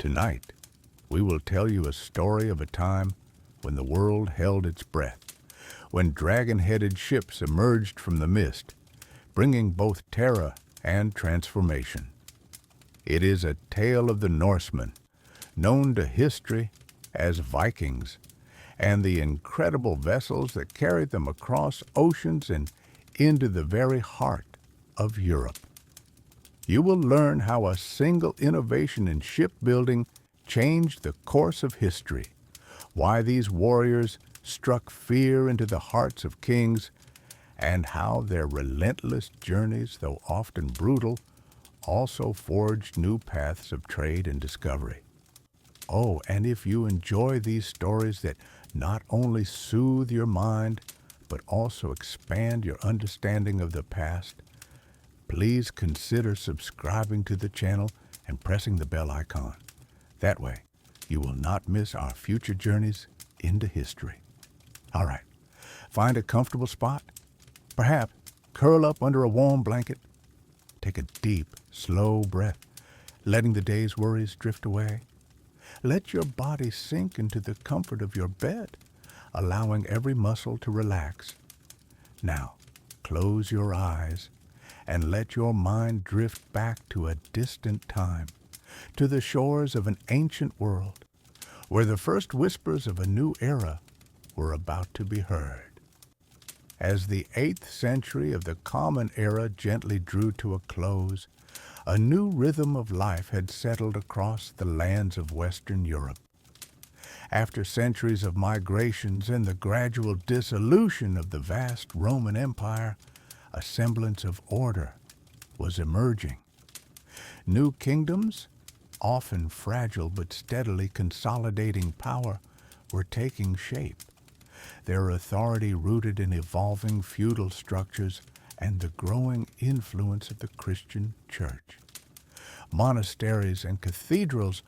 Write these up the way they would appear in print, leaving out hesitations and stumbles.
Tonight, we will tell you a story of a time when the world held its breath, when dragon-headed ships emerged from the mist, bringing both terror and transformation. It is a tale of the Norsemen, known to history as Vikings, and the incredible vessels that carried them across oceans and into the very heart of Europe. You will learn how a single innovation in shipbuilding changed the course of history, why these warriors struck fear into the hearts of kings, and how their relentless journeys, though often brutal, also forged new paths of trade and discovery. Oh, and if you enjoy these stories that not only soothe your mind, but also expand your understanding of the past, please consider subscribing to the channel and pressing the bell icon. That way, you will not miss our future journeys into history. All right, find a comfortable spot. Perhaps curl up under a warm blanket. Take a deep, slow breath, letting the day's worries drift away. Let your body sink into the comfort of your bed, allowing every muscle to relax. Now, close your eyes and let your mind drift back to a distant time, to the shores of an ancient world, where the first whispers of a new era were about to be heard. As the 8th century of the Common Era gently drew to a close, a new rhythm of life had settled across the lands of Western Europe. After centuries of migrations and the gradual dissolution of the vast Roman Empire, a semblance of order was emerging. New kingdoms, often fragile but steadily consolidating power, were taking shape, their authority rooted in evolving feudal structures and the growing influence of the Christian Church. Monasteries and cathedrals,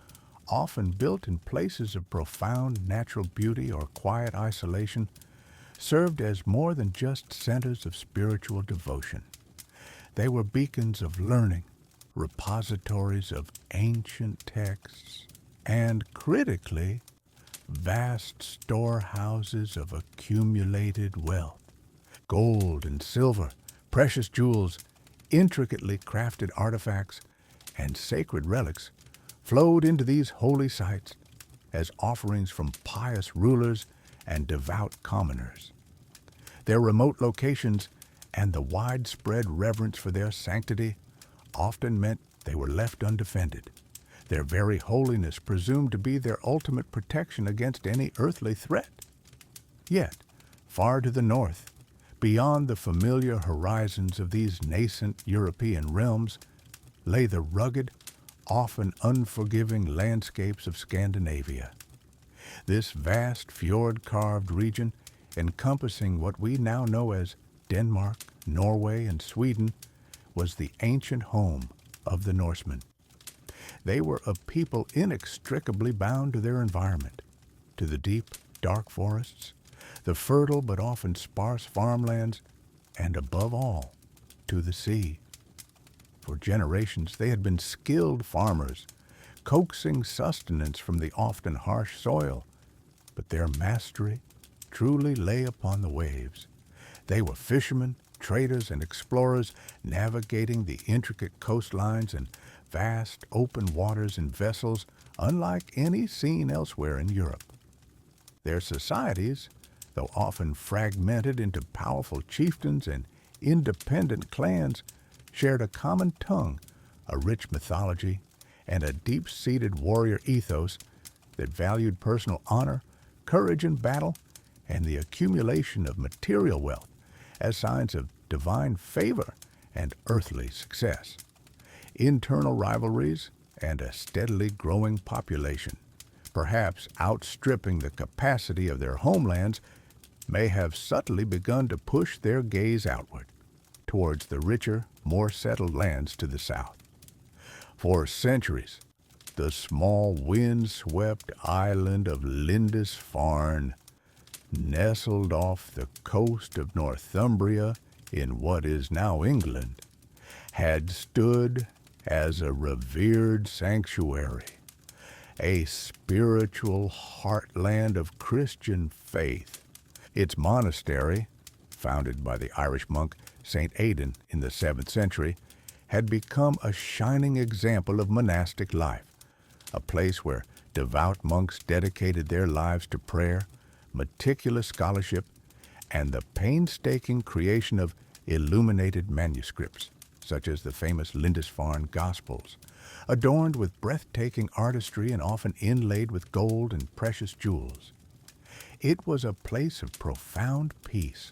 often built in places of profound natural beauty or quiet isolation, served as more than just centers of spiritual devotion. They were beacons of learning, repositories of ancient texts, and, critically, vast storehouses of accumulated wealth. Gold and silver, precious jewels, intricately crafted artifacts, and sacred relics flowed into these holy sites as offerings from pious rulers and devout commoners. Their remote locations and the widespread reverence for their sanctity often meant they were left undefended, their very holiness presumed to be their ultimate protection against any earthly threat. Yet, far to the north, beyond the familiar horizons of these nascent European realms, lay the rugged, often unforgiving landscapes of Scandinavia. This vast fjord-carved region, encompassing what we now know as Denmark, Norway, and Sweden, was the ancient home of the Norsemen. They were a people inextricably bound to their environment, to the deep, dark forests, the fertile but often sparse farmlands, and above all, to the sea. For generations, they had been skilled farmers, coaxing sustenance from the often harsh soil, but their mastery truly lay upon the waves. They were fishermen, traders, and explorers, navigating the intricate coastlines and vast open waters in vessels unlike any seen elsewhere in Europe. Their societies, though often fragmented into powerful chieftains and independent clans, shared a common tongue, a rich mythology, and a deep-seated warrior ethos that valued personal honor, courage in battle, and the accumulation of material wealth as signs of divine favor and earthly success. Internal rivalries and a steadily growing population, perhaps outstripping the capacity of their homelands, may have subtly begun to push their gaze outward, towards the richer, more settled lands to the south. For centuries, the small wind-swept island of Lindisfarne, nestled off the coast of Northumbria in what is now England, had stood as a revered sanctuary, a spiritual heartland of Christian faith. Its monastery, founded by the Irish monk St. Aidan in the 7th century, had become a shining example of monastic life, a place where devout monks dedicated their lives to prayer, meticulous scholarship, and the painstaking creation of illuminated manuscripts, such as the famous Lindisfarne Gospels, adorned with breathtaking artistry and often inlaid with gold and precious jewels. It was a place of profound peace,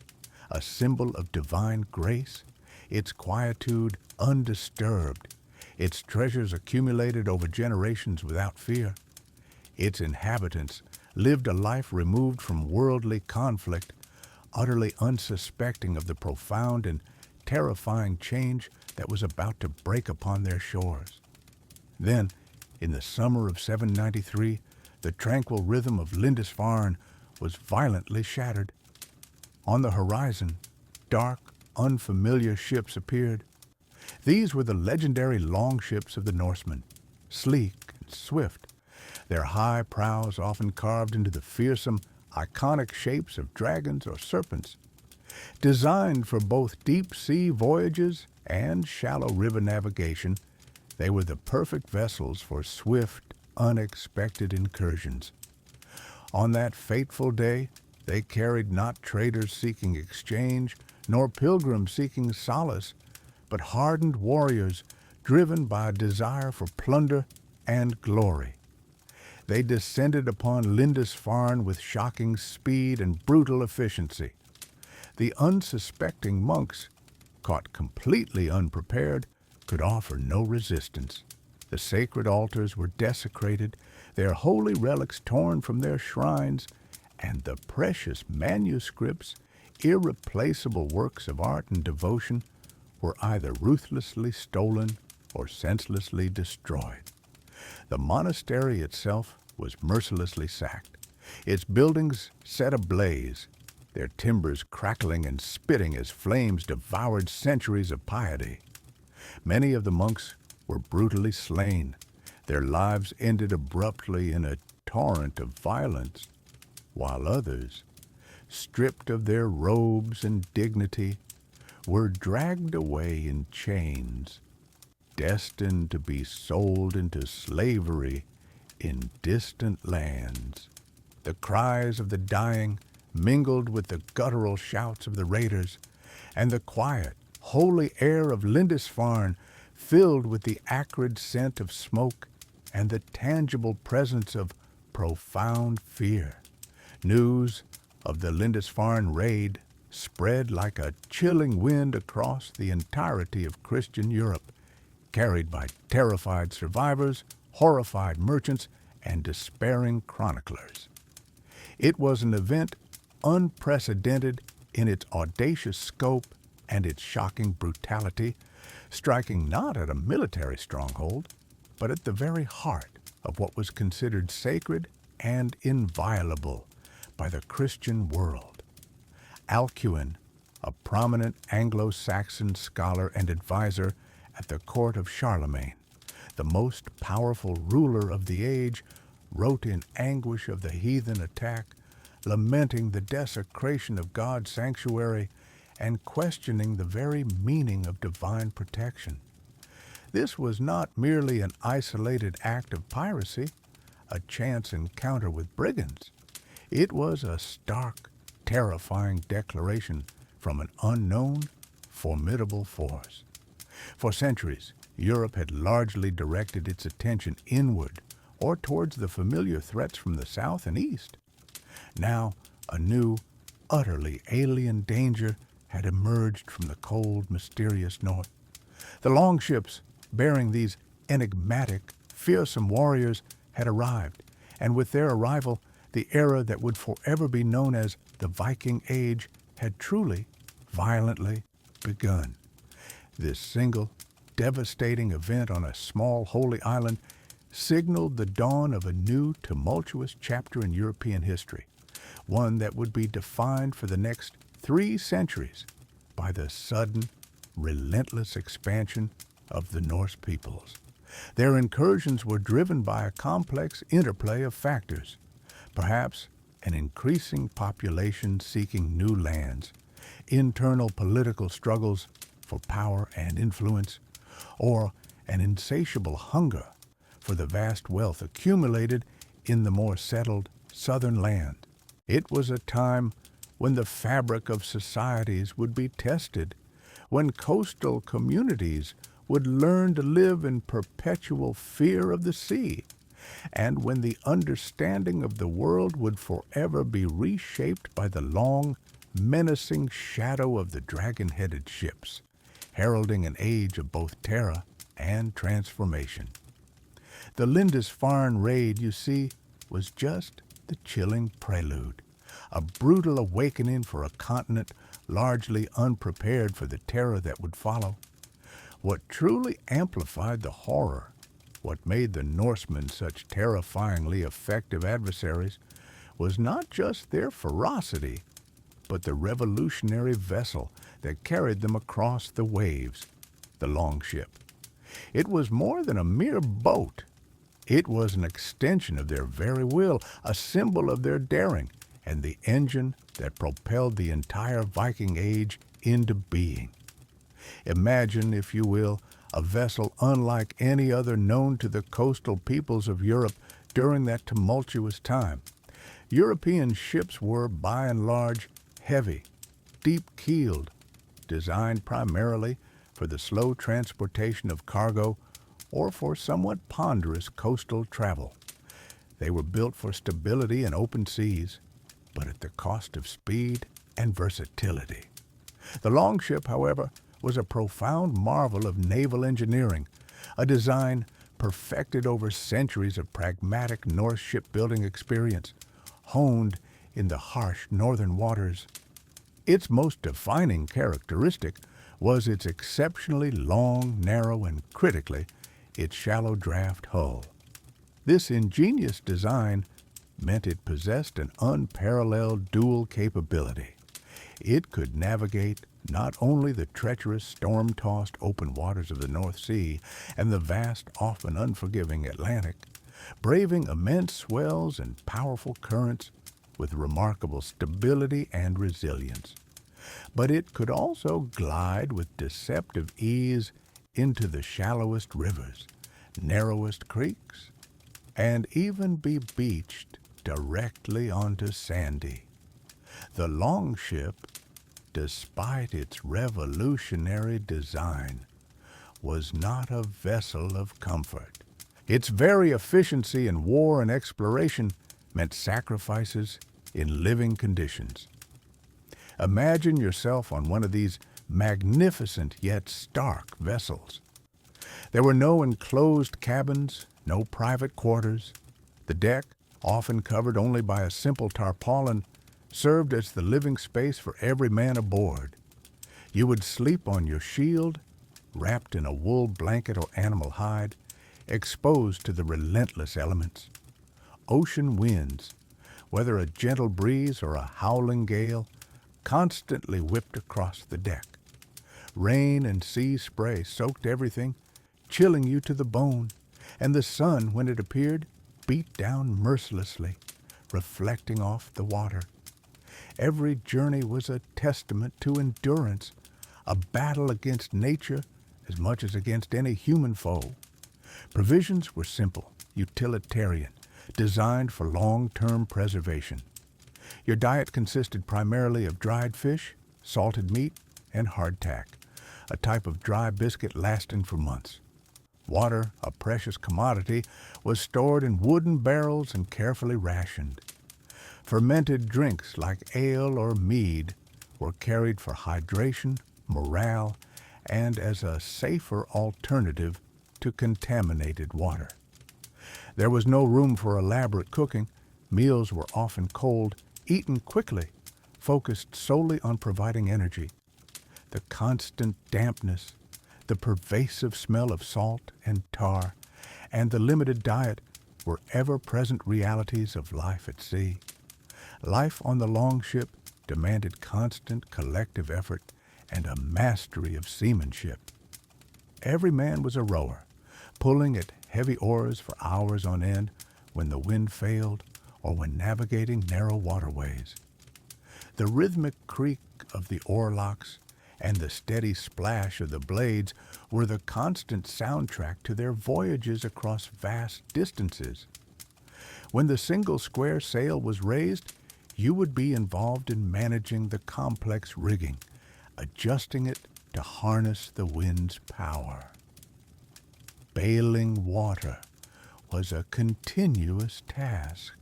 a symbol of divine grace, its quietude undisturbed, its treasures accumulated over generations without fear. Its inhabitants lived a life removed from worldly conflict, utterly unsuspecting of the profound and terrifying change that was about to break upon their shores. Then, in the summer of 793, the tranquil rhythm of Lindisfarne was violently shattered. On the horizon, dark, unfamiliar ships appeared. These were the legendary longships of the Norsemen, sleek and swift, their high prows often carved into the fearsome, iconic shapes of dragons or serpents. Designed for both deep-sea voyages and shallow river navigation, they were the perfect vessels for swift, unexpected incursions. On that fateful day, they carried not traders seeking exchange, nor pilgrims seeking solace, but hardened warriors driven by a desire for plunder and glory. They descended upon Lindisfarne with shocking speed and brutal efficiency. The unsuspecting monks, caught completely unprepared, could offer no resistance. The sacred altars were desecrated, their holy relics torn from their shrines, and the precious manuscripts, irreplaceable works of art and devotion, were either ruthlessly stolen or senselessly destroyed. The monastery itself was mercilessly sacked, its buildings set ablaze, their timbers crackling and spitting as flames devoured centuries of piety. Many of the monks were brutally slain, their lives ended abruptly in a torrent of violence, while others, stripped of their robes and dignity, were dragged away in chains, destined to be sold into slavery in distant lands. The cries of the dying mingled with the guttural shouts of the raiders, and the quiet, holy air of Lindisfarne filled with the acrid scent of smoke and the tangible presence of profound fear. News of the Lindisfarne raid spread like a chilling wind across the entirety of Christian Europe, carried by terrified survivors, horrified merchants, and despairing chroniclers. It was an event unprecedented in its audacious scope and its shocking brutality, striking not at a military stronghold, but at the very heart of what was considered sacred and inviolable by the Christian world. Alcuin, a prominent Anglo-Saxon scholar and advisor at the court of Charlemagne, the most powerful ruler of the age, wrote in anguish of the heathen attack, lamenting the desecration of God's sanctuary and questioning the very meaning of divine protection. This was not merely an isolated act of piracy, a chance encounter with brigands. It was a stark, terrifying declaration from an unknown, formidable force. For centuries, Europe had largely directed its attention inward or towards the familiar threats from the south and east. Now, a new, utterly alien danger had emerged from the cold, mysterious north. The longships bearing these enigmatic, fearsome warriors had arrived, and with their arrival, the era that would forever be known as the Viking Age had truly, violently begun. This single, devastating event on a small holy island signaled the dawn of a new, tumultuous chapter in European history, one that would be defined for the next 3 centuries by the sudden, relentless expansion of the Norse peoples. Their incursions were driven by a complex interplay of factors, perhaps an increasing population seeking new lands, internal political struggles for power and influence, or an insatiable hunger for the vast wealth accumulated in the more settled southern land. It was a time when the fabric of societies would be tested, when coastal communities would learn to live in perpetual fear of the sea, and when the understanding of the world would forever be reshaped by the long, menacing shadow of the dragon-headed ships, heralding an age of both terror and transformation. The Lindisfarne raid, you see, was just the chilling prelude, a brutal awakening for a continent largely unprepared for the terror that would follow. What truly amplified the horror, what made the Norsemen such terrifyingly effective adversaries, was not just their ferocity, but the revolutionary vessel that carried them across the waves, the Longship. It was more than a mere boat. It was an extension of their very will, a symbol of their daring, and the engine that propelled the entire Viking Age into being. Imagine, if you will, a vessel unlike any other known to the coastal peoples of Europe during that tumultuous time. European ships were, by and large, heavy, deep-keeled, designed primarily for the slow transportation of cargo or for somewhat ponderous coastal travel. They were built for stability in open seas, but at the cost of speed and versatility. The Longship, however, was a profound marvel of naval engineering, a design perfected over centuries of pragmatic Norse shipbuilding experience, honed in the harsh northern waters. Its most defining characteristic was its exceptionally long, narrow, and critically, its shallow draft hull. This ingenious design meant it possessed an unparalleled dual capability. It could navigate not only the treacherous, storm-tossed open waters of the North Sea and the vast, often unforgiving Atlantic, braving immense swells and powerful currents with remarkable stability and resilience, but it could also glide with deceptive ease into the shallowest rivers, narrowest creeks, and even be beached directly onto Sandy. The Longship, despite its revolutionary design, was not a vessel of comfort. Its very efficiency in war and exploration meant sacrifices in living conditions. Imagine yourself on one of these magnificent yet stark vessels. There were no enclosed cabins, no private quarters. The deck, often covered only by a simple tarpaulin, served as the living space for every man aboard. You would sleep on your shield, wrapped in a wool blanket or animal hide, exposed to the relentless elements. Ocean winds, whether a gentle breeze or a howling gale, constantly whipped across the deck. Rain and sea spray soaked everything, chilling you to the bone, and the sun, when it appeared, beat down mercilessly, reflecting off the water. Every journey was a testament to endurance, a battle against nature as much as against any human foe. Provisions were simple, utilitarian, designed for long-term preservation. Your diet consisted primarily of dried fish, salted meat, and hardtack, a type of dry biscuit lasting for months. Water, a precious commodity, was stored in wooden barrels and carefully rationed. Fermented drinks like ale or mead were carried for hydration, morale, and as a safer alternative to contaminated water. There was no room for elaborate cooking. Meals were often cold, eaten quickly, focused solely on providing energy. The constant dampness, the pervasive smell of salt and tar, and the limited diet were ever-present realities of life at sea. Life on the Longship demanded constant collective effort and a mastery of seamanship. Every man was a rower, pulling at heavy oars for hours on end when the wind failed or when navigating narrow waterways. The rhythmic creak of the oarlocks and the steady splash of the blades were the constant soundtrack to their voyages across vast distances. When the single square sail was raised, you would be involved in managing the complex rigging, adjusting it to harness the wind's power. Bailing water was a continuous task,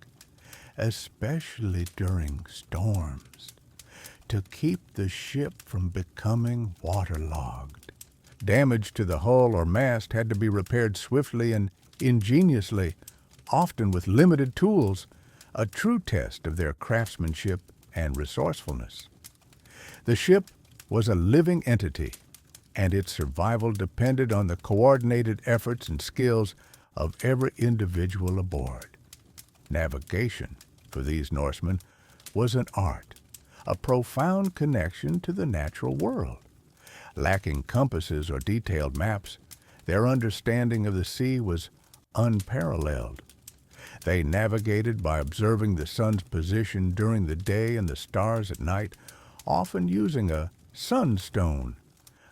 especially during storms, to keep the ship from becoming waterlogged. Damage to the hull or mast had to be repaired swiftly and ingeniously, often with limited tools, a true test of their craftsmanship and resourcefulness. The ship was a living entity, and its survival depended on the coordinated efforts and skills of every individual aboard. Navigation, for these Norsemen, was an art, a profound connection to the natural world. Lacking compasses or detailed maps, their understanding of the sea was unparalleled. They navigated by observing the sun's position during the day and the stars at night, often using a sunstone,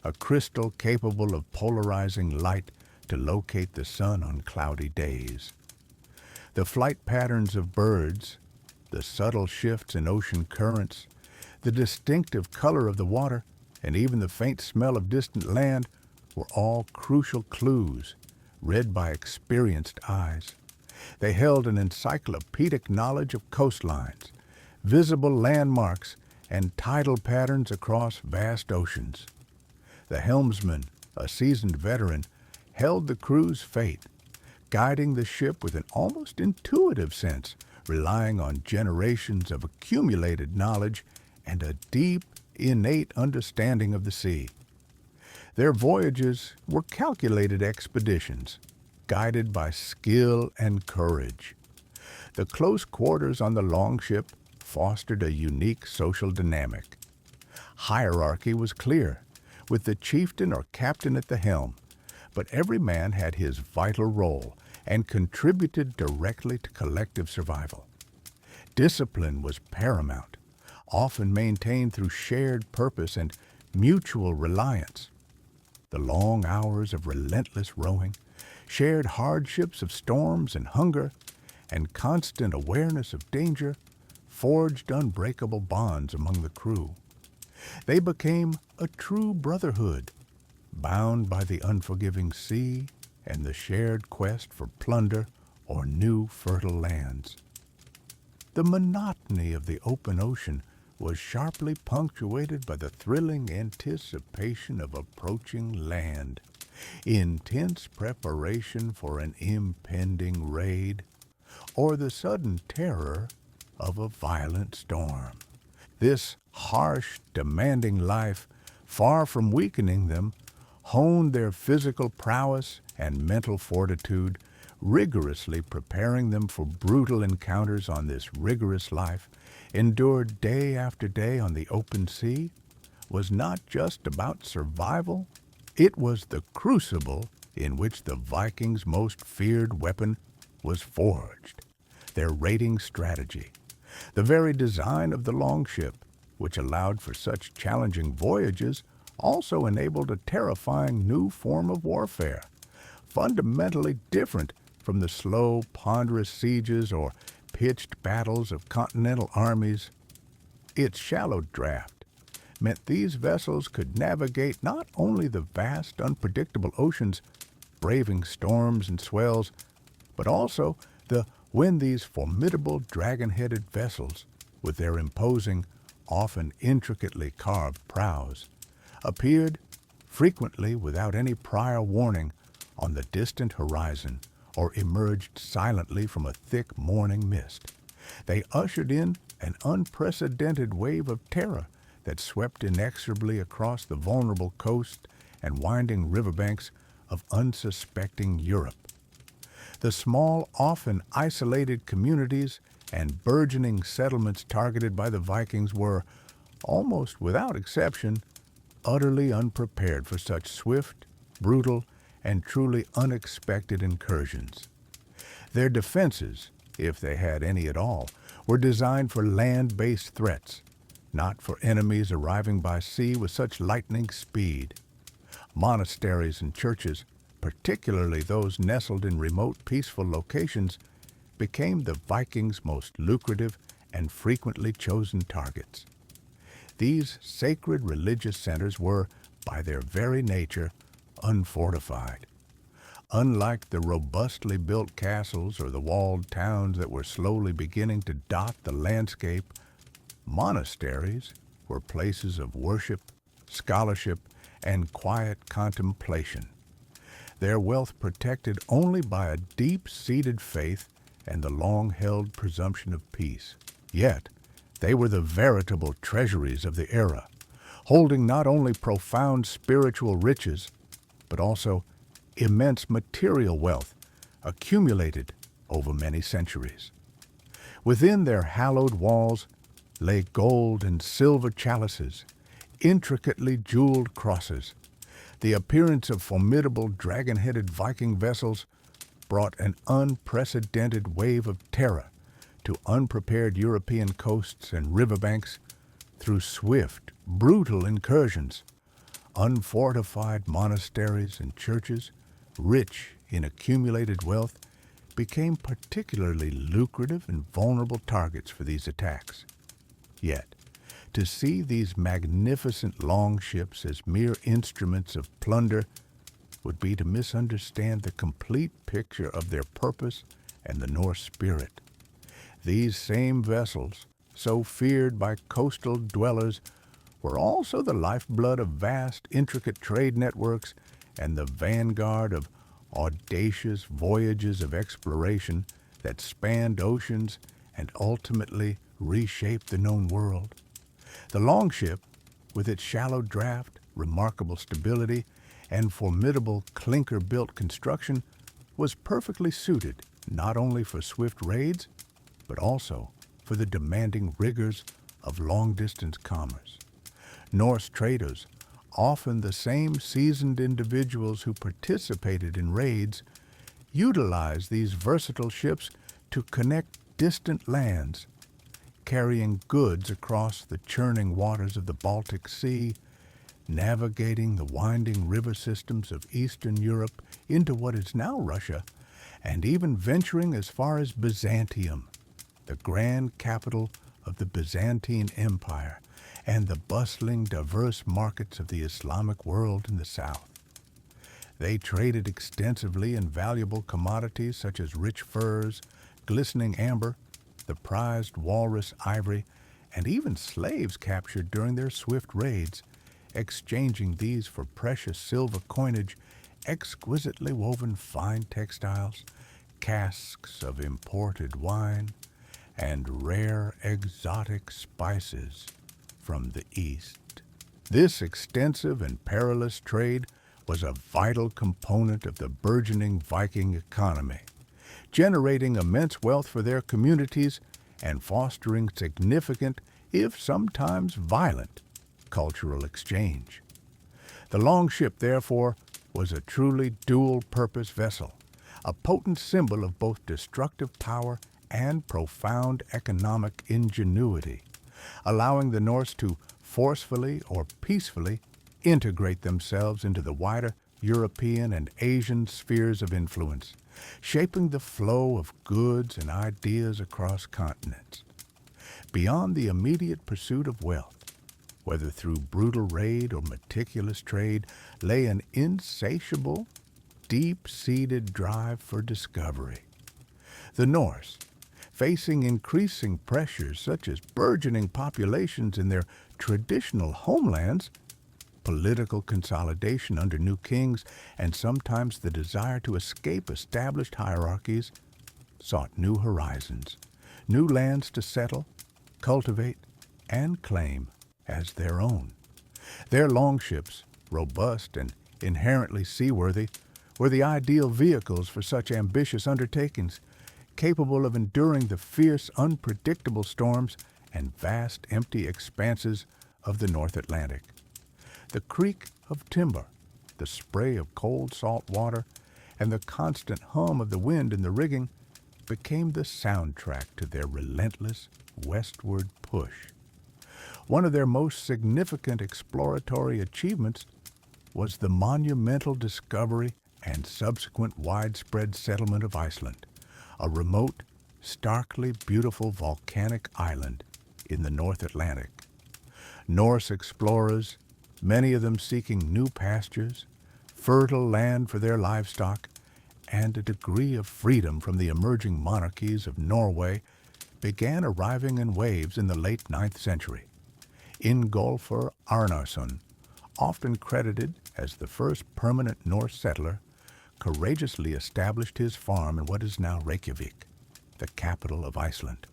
a crystal capable of polarizing light to locate the sun on cloudy days. The flight patterns of birds, the subtle shifts in ocean currents, the distinctive color of the water, and even the faint smell of distant land were all crucial clues, read by experienced eyes. They held an encyclopedic knowledge of coastlines, visible landmarks, and tidal patterns across vast oceans. The helmsman, a seasoned veteran, held the crew's fate, guiding the ship with an almost intuitive sense, relying on generations of accumulated knowledge and a deep, innate understanding of the sea. Their voyages were calculated expeditions, guided by skill and courage. The close quarters on the Longship fostered a unique social dynamic. Hierarchy was clear, with the chieftain or captain at the helm, but every man had his vital role and contributed directly to collective survival. Discipline was paramount, often maintained through shared purpose and mutual reliance. The long hours of relentless rowing, shared hardships of storms and hunger, and constant awareness of danger forged unbreakable bonds among the crew. They became a true brotherhood, bound by the unforgiving sea and the shared quest for plunder or new fertile lands. The monotony of the open ocean was sharply punctuated by the thrilling anticipation of approaching land, intense preparation for an impending raid, or the sudden terror of a violent storm. This harsh, demanding life, far from weakening them, honed their physical prowess and mental fortitude, rigorously preparing them for brutal encounters on this rigorous life, endured day after day on the open sea, was not just about survival, it was the crucible in which the Vikings' most feared weapon was forged, their raiding strategy. The very design of the Longship, which allowed for such challenging voyages, also enabled a terrifying new form of warfare, fundamentally different from the slow, ponderous sieges or pitched battles of continental armies. Its shallow draft meant these vessels could navigate not only the vast, unpredictable oceans, braving storms and swells, but also when these formidable dragon-headed vessels, with their imposing, often intricately carved prows, appeared, frequently without any prior warning, on the distant horizon, or emerged silently from a thick morning mist. They ushered in an unprecedented wave of terror that swept inexorably across the vulnerable coast and winding riverbanks of unsuspecting Europe. The small, often isolated communities and burgeoning settlements targeted by the Vikings were, almost without exception, utterly unprepared for such swift, brutal, and truly unexpected incursions. Their defenses, if they had any at all, were designed for land-based threats, not for enemies arriving by sea with such lightning speed. Monasteries and churches, particularly those nestled in remote, peaceful locations, became the Vikings' most lucrative and frequently chosen targets. These sacred religious centers were, by their very nature, unfortified. Unlike the robustly built castles or the walled towns that were slowly beginning to dot the landscape, monasteries were places of worship, scholarship, and quiet contemplation. Their wealth protected only by a deep-seated faith and the long-held presumption of peace. Yet, they were the veritable treasuries of the era, holding not only profound spiritual riches, but also immense material wealth accumulated over many centuries. Within their hallowed walls lay gold and silver chalices, intricately jeweled crosses. The appearance of formidable dragon-headed Viking vessels brought an unprecedented wave of terror to unprepared European coasts and riverbanks through swift, brutal incursions. Unfortified monasteries and churches, rich in accumulated wealth, became particularly lucrative and vulnerable targets for these attacks. Yet, to see these magnificent longships as mere instruments of plunder would be to misunderstand the complete picture of their purpose and the Norse spirit. These same vessels, so feared by coastal dwellers, were also the lifeblood of vast, intricate trade networks and the vanguard of audacious voyages of exploration that spanned oceans and ultimately reshaped the known world. The longship, with its shallow draft, remarkable stability, and formidable clinker-built construction, was perfectly suited not only for swift raids, but also for the demanding rigors of long-distance commerce. Norse traders, often the same seasoned individuals who participated in raids, utilized these versatile ships to connect distant lands, carrying goods across the churning waters of the Baltic Sea, navigating the winding river systems of Eastern Europe into what is now Russia, and even venturing as far as Byzantium, the grand capital of the Byzantine Empire, and the bustling, diverse markets of the Islamic world in the south. They traded extensively in valuable commodities such as rich furs, glistening amber, the prized walrus ivory, and even slaves captured during their swift raids, exchanging these for precious silver coinage, exquisitely woven fine textiles, casks of imported wine, and rare exotic spices from the East. This extensive and perilous trade was a vital component of the burgeoning Viking economy, generating immense wealth for their communities and fostering significant, if sometimes violent, cultural exchange. The longship, therefore, was a truly dual-purpose vessel, a potent symbol of both destructive power and profound economic ingenuity, allowing the Norse to forcefully or peacefully integrate themselves into the wider European and Asian spheres of influence, shaping the flow of goods and ideas across continents. Beyond the immediate pursuit of wealth, whether through brutal raid or meticulous trade, lay an insatiable, deep-seated drive for discovery. The Norse, facing increasing pressures such as burgeoning populations in their traditional homelands, political consolidation under new kings, and sometimes the desire to escape established hierarchies, sought new horizons, new lands to settle, cultivate, and claim as their own. Their longships, robust and inherently seaworthy, were the ideal vehicles for such ambitious undertakings, capable of enduring the fierce, unpredictable storms and vast, empty expanses of the North Atlantic. The creak of timber, the spray of cold salt water and the constant hum of the wind in the rigging became the soundtrack to their relentless westward push. One of their most significant exploratory achievements was the monumental discovery and subsequent widespread settlement of Iceland, a remote, starkly beautiful volcanic island in the North Atlantic. Norse explorers, many of them seeking new pastures, fertile land for their livestock, and a degree of freedom from the emerging monarchies of Norway, began arriving in waves in the late 9th century. Ingolfur Arnarsson, often credited as the first permanent Norse settler, courageously established his farm in what is now Reykjavik, the capital of Iceland,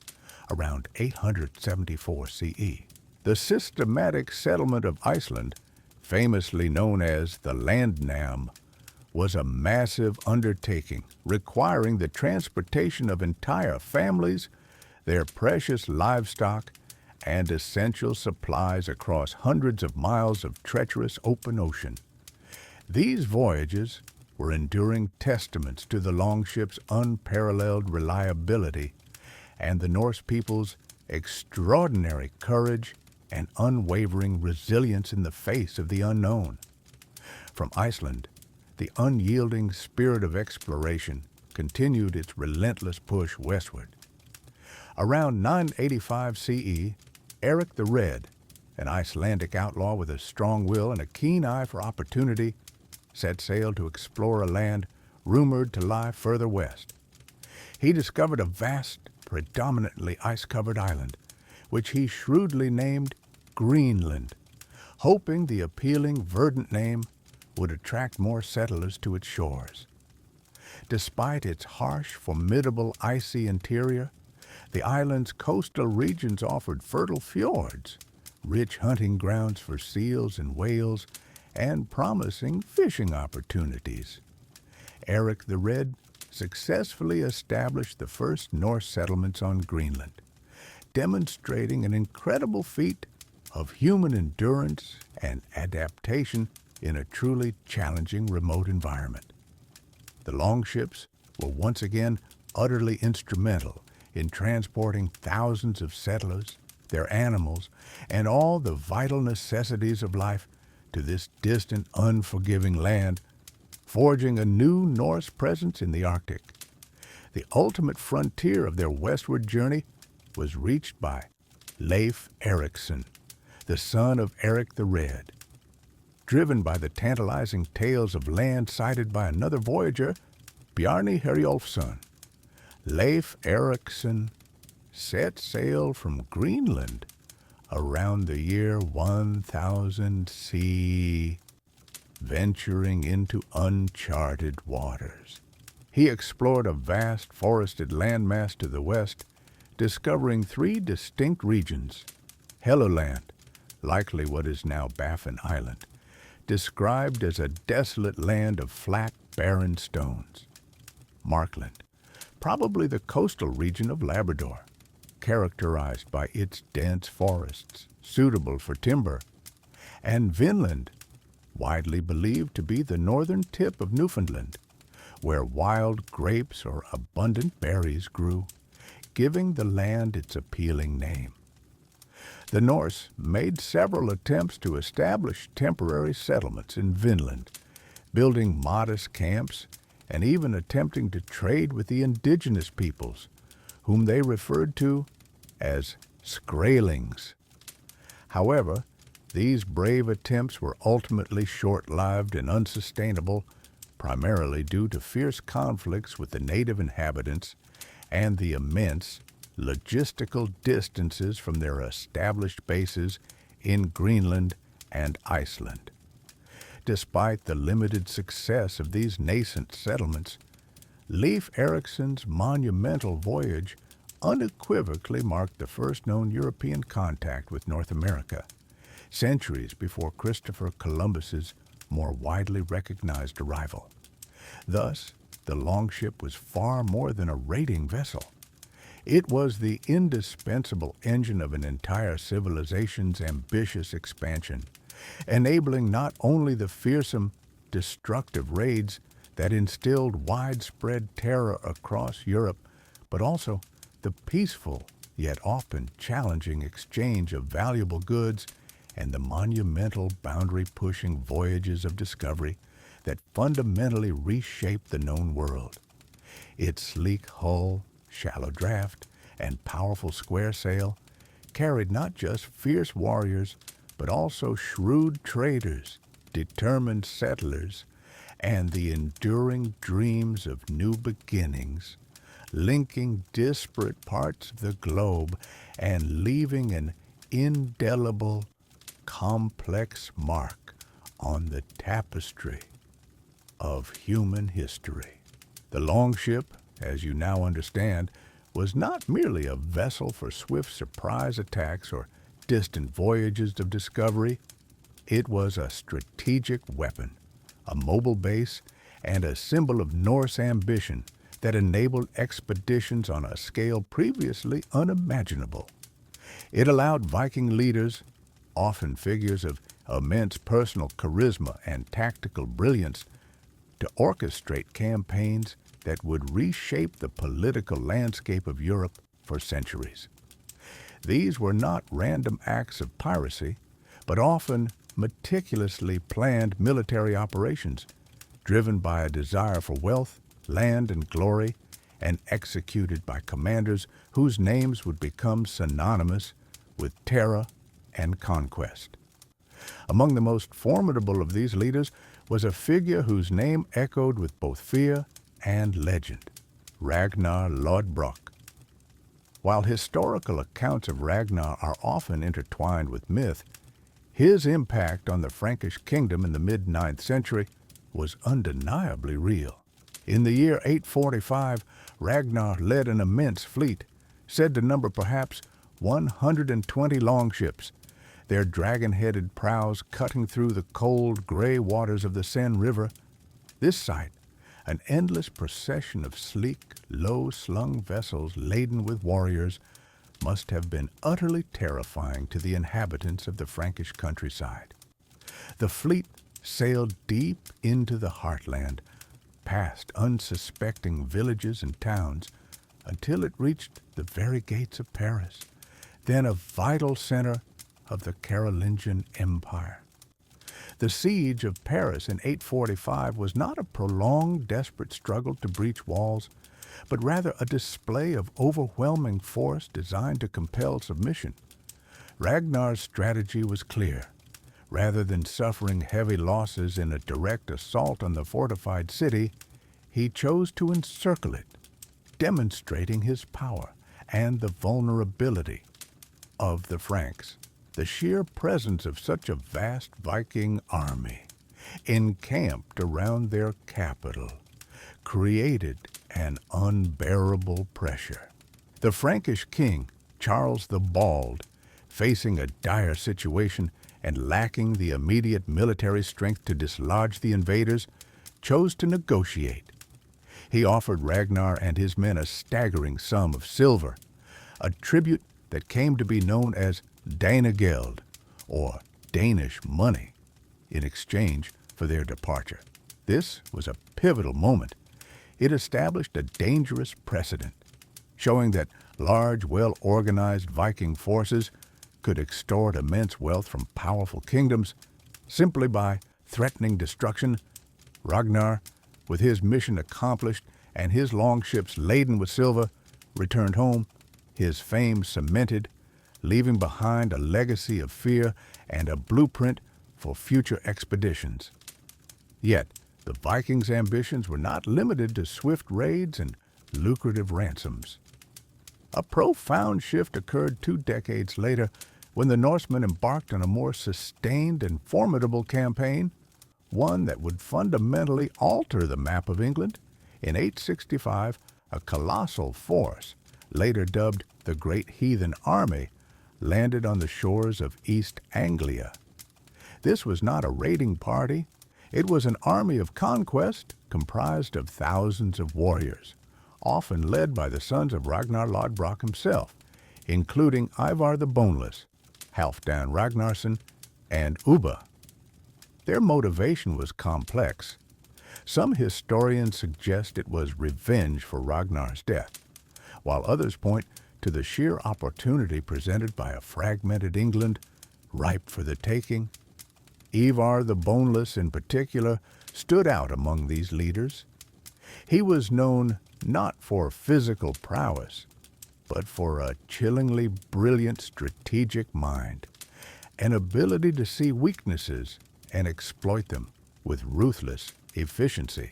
around 874 CE. The systematic settlement of Iceland, famously known as the Landnam, was a massive undertaking requiring the transportation of entire families, their precious livestock, and essential supplies across hundreds of miles of treacherous open ocean. These voyages were enduring testaments to the Longship's unparalleled reliability and the Norse people's extraordinary courage and unwavering resilience in the face of the unknown. From Iceland, the unyielding spirit of exploration continued its relentless push westward. Around 985 CE, Eric the Red, an Icelandic outlaw with a strong will and a keen eye for opportunity, set sail to explore a land rumored to lie further west. He discovered a vast, predominantly ice-covered island, which he shrewdly named Greenland, hoping the appealing, verdant name would attract more settlers to its shores. Despite its harsh, formidable, icy interior, the island's coastal regions offered fertile fjords, rich hunting grounds for seals and whales, and promising fishing opportunities. Eric the Red successfully established the first Norse settlements on Greenland, demonstrating an incredible feat of human endurance and adaptation in a truly challenging remote environment. The Longships were once again utterly instrumental in transporting thousands of settlers, their animals, and all the vital necessities of life to this distant, unforgiving land, forging a new Norse presence in the Arctic. The ultimate frontier of their westward journey was reached by Leif Erikson, the son of Eric the Red. Driven by the tantalizing tales of land sighted by another voyager, Bjarni Herjolfsson, Leif Erikson set sail from Greenland around the year 1000 CE, venturing into uncharted waters. He explored a vast forested landmass to the west, discovering 3 distinct regions: Helluland, likely what is now Baffin Island, described as a desolate land of flat, barren stones; Markland, probably the coastal region of Labrador, characterized by its dense forests, suitable for timber; and Vinland, widely believed to be the northern tip of Newfoundland, where wild grapes or abundant berries grew, giving the land its appealing name. The Norse made several attempts to establish temporary settlements in Vinland, building modest camps and even attempting to trade with the indigenous peoples, whom they referred to as Skrælings. However, these brave attempts were ultimately short-lived and unsustainable, primarily due to fierce conflicts with the native inhabitants and the immense logistical distances from their established bases in Greenland and Iceland. Despite the limited success of these nascent settlements, Leif Erikson's monumental voyage unequivocally marked the first known European contact with North America, centuries before Christopher Columbus's more widely recognized arrival. Thus, the Longship was far more than a raiding vessel. It was the indispensable engine of an entire civilization's ambitious expansion, enabling not only the fearsome destructive raids that instilled widespread terror across Europe, but also the peaceful yet often challenging exchange of valuable goods and the monumental boundary-pushing voyages of discovery that fundamentally reshaped the known world. Its sleek hull, shallow draft, and powerful square sail carried not just fierce warriors, but also shrewd traders, determined settlers, and the enduring dreams of new beginnings, linking disparate parts of the globe and leaving an indelible, complex mark on the tapestry of human history. The Longship, as you now understand, was not merely a vessel for swift surprise attacks or distant voyages of discovery. It was a strategic weapon, a mobile base, and a symbol of Norse ambition that enabled expeditions on a scale previously unimaginable. It allowed Viking leaders, often figures of immense personal charisma and tactical brilliance, to orchestrate campaigns that would reshape the political landscape of Europe for centuries. These were not random acts of piracy, but often meticulously planned military operations, driven by a desire for wealth, land, and glory, and executed by commanders whose names would become synonymous with terror and conquest. Among the most formidable of these leaders was a figure whose name echoed with both fear and legend, Ragnar Lodbrok. While historical accounts of Ragnar are often intertwined with myth, his impact on the Frankish kingdom in the mid-9th century was undeniably real. In the year 845, Ragnar led an immense fleet, said to number perhaps 120 longships, their dragon-headed prows cutting through the cold, gray waters of the Seine River. This sight, an endless procession of sleek, low-slung vessels laden with warriors, must have been utterly terrifying to the inhabitants of the Frankish countryside. The fleet sailed deep into the heartland, past unsuspecting villages and towns, until it reached the very gates of Paris, then a vital center of the Carolingian Empire. The siege of Paris in 845 was not a prolonged, desperate struggle to breach walls, but rather a display of overwhelming force designed to compel submission. Ragnar's strategy was clear. Rather than suffering heavy losses in a direct assault on the fortified city, he chose to encircle it, demonstrating his power and the vulnerability of the Franks. The sheer presence of such a vast Viking army, encamped around their capital, created an unbearable pressure. The Frankish king, Charles the Bald, facing a dire situation and lacking the immediate military strength to dislodge the invaders, chose to negotiate. He offered Ragnar and his men a staggering sum of silver, a tribute that came to be known as Danegeld, or Danish money, in exchange for their departure. This was a pivotal moment. It established a dangerous precedent, showing that large, well-organized Viking forces could extort immense wealth from powerful kingdoms simply by threatening destruction. Ragnar, with his mission accomplished and his longships laden with silver, returned home, his fame cemented, leaving behind a legacy of fear and a blueprint for future expeditions. Yet, the Vikings' ambitions were not limited to swift raids and lucrative ransoms. A profound shift occurred 2 decades later when the Norsemen embarked on a more sustained and formidable campaign, one that would fundamentally alter the map of England. In 865, a colossal force, later dubbed the Great Heathen Army, landed on the shores of East Anglia. This was not a raiding party. It was an army of conquest comprised of thousands of warriors, often led by the sons of Ragnar Lodbrok himself, including Ivar the Boneless, Halfdan Ragnarsson, and Ubba. Their motivation was complex. Some historians suggest it was revenge for Ragnar's death, while others point to the sheer opportunity presented by a fragmented England ripe for the taking. Ivar the Boneless, in particular, stood out among these leaders. He was known not for physical prowess, but for a chillingly brilliant strategic mind, an ability to see weaknesses and exploit them with ruthless efficiency.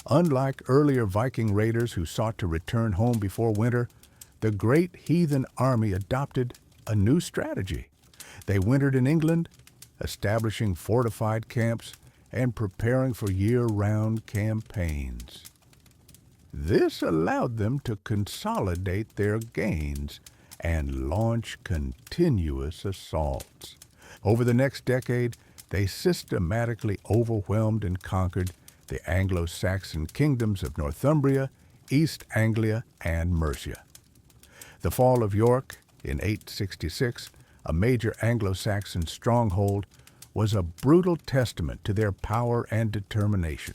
Unlike earlier Viking raiders who sought to return home before winter, the great heathen army adopted a new strategy. They wintered in England, establishing fortified camps and preparing for year-round campaigns. This allowed them to consolidate their gains and launch continuous assaults. Over the next decade, they systematically overwhelmed and conquered the Anglo-Saxon kingdoms of Northumbria, East Anglia, and Mercia. The fall of York in 866, a major Anglo-Saxon stronghold, was a brutal testament to their power and determination.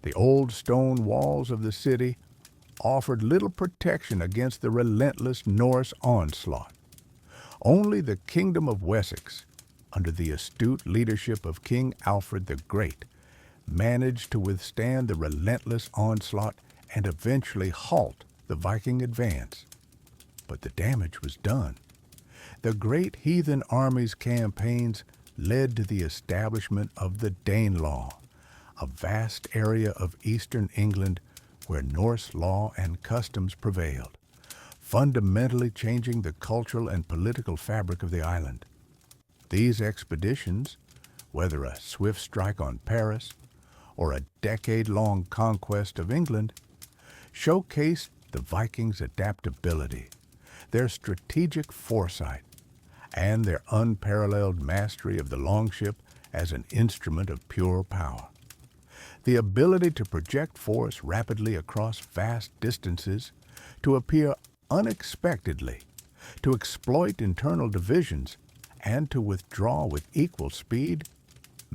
The old stone walls of the city offered little protection against the relentless Norse onslaught. Only the Kingdom of Wessex, under the astute leadership of King Alfred the Great, managed to withstand the relentless onslaught and eventually halt the Viking advance. But the damage was done. The great heathen army's campaigns led to the establishment of the Danelaw, a vast area of eastern England where Norse law and customs prevailed, fundamentally changing the cultural and political fabric of the island. These expeditions, whether a swift strike on Paris or a decade-long conquest of England, showcased the Vikings' adaptability, their strategic foresight, and their unparalleled mastery of the longship as an instrument of pure power. The ability to project force rapidly across vast distances, to appear unexpectedly, to exploit internal divisions, and to withdraw with equal speed,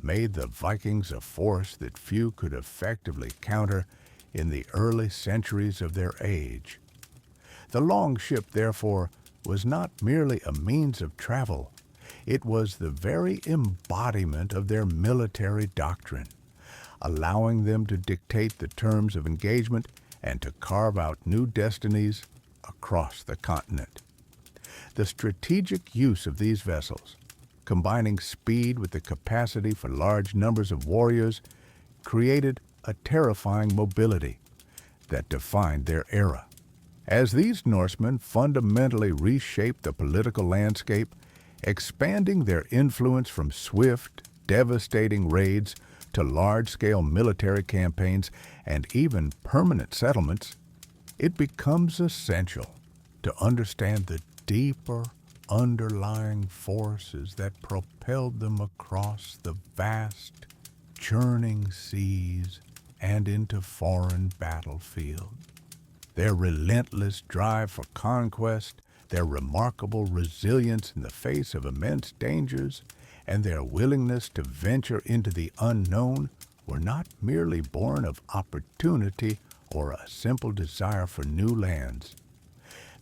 made the Vikings a force that few could effectively counter in the early centuries of their age. The longship, therefore, was not merely a means of travel. It was the very embodiment of their military doctrine, allowing them to dictate the terms of engagement and to carve out new destinies across the continent. The strategic use of these vessels, combining speed with the capacity for large numbers of warriors, created a terrifying mobility that defined their era. As these Norsemen fundamentally reshaped the political landscape, expanding their influence from swift, devastating raids to large-scale military campaigns and even permanent settlements, it becomes essential to understand the deeper underlying forces that propelled them across the vast, churning seas and into foreign battlefields. Their relentless drive for conquest, their remarkable resilience in the face of immense dangers, and their willingness to venture into the unknown were not merely born of opportunity or a simple desire for new lands.